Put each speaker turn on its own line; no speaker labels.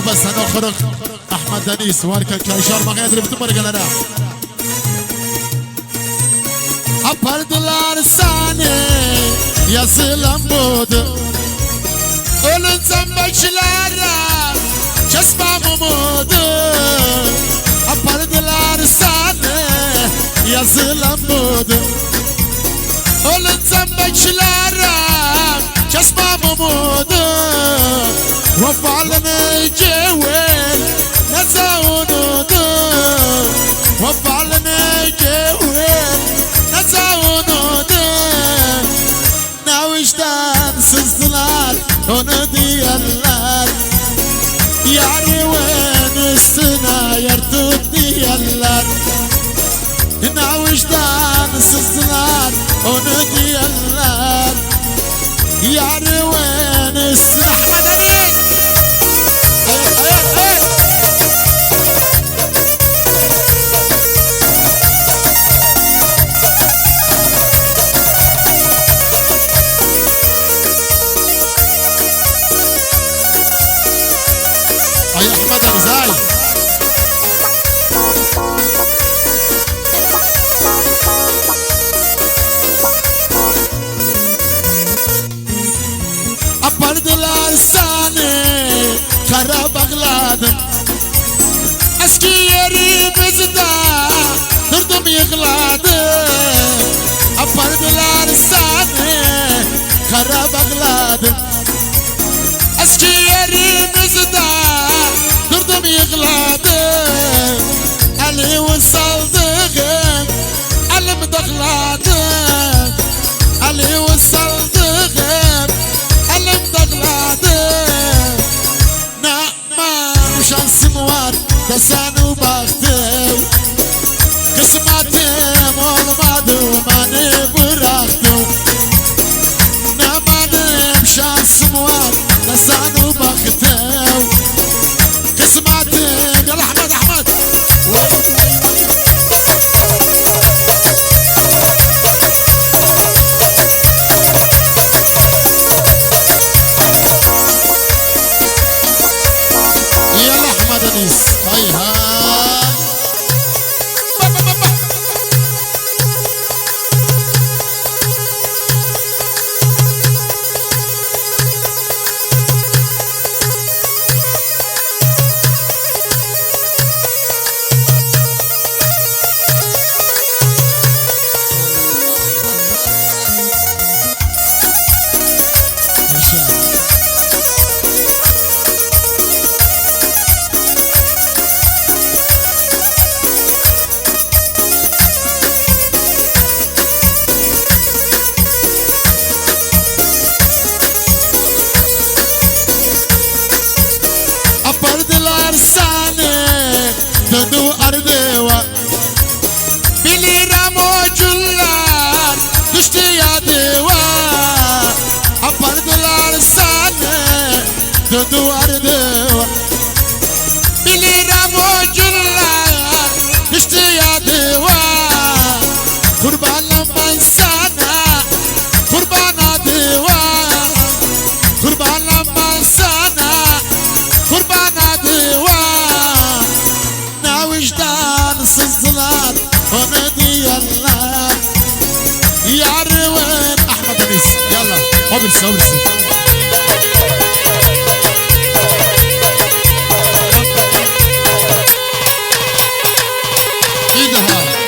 بس هنخرج احمد دنيس واركا كايشار ما غير بتمر قالنا ابرد الارساني يا سلام بود اولن زنبشلارا جسمه ممود ابرد الارساني يا سلام بود اولن زنبشلارا جسمه ممود وفعلنا جوين نساونود وفعلنا جوين نساونود ناوشتان سزلال وندي اللال ياري وين السنا يرتدي اللال ناوشتان سزلال وندي اللال ياري وين السنا Kara bağladım eski yerimizde durdum yıkladım apardılar seni kara bağladım eski yerimizde durdum yıkladım elimi saldım elimi dıkladım elimi saldım elimi dıkladım şansım var da seni baktım kısmetim olmadı beni bıraktım ne benim şansım var da seni baktım kısmetim ya Ahmet Ahmet Ayhan döndü ardıva bilirim o cüllar düştü yadıva apardılar seni döndü ardıva bilirim o cüllar düştü yadıva kurbanım ben sana kurban adıva kurbanım ben sana kurban adıva vicdan sızdılar onu diyorlar yarın Ahmet Deniz yalla o birisi iyi daha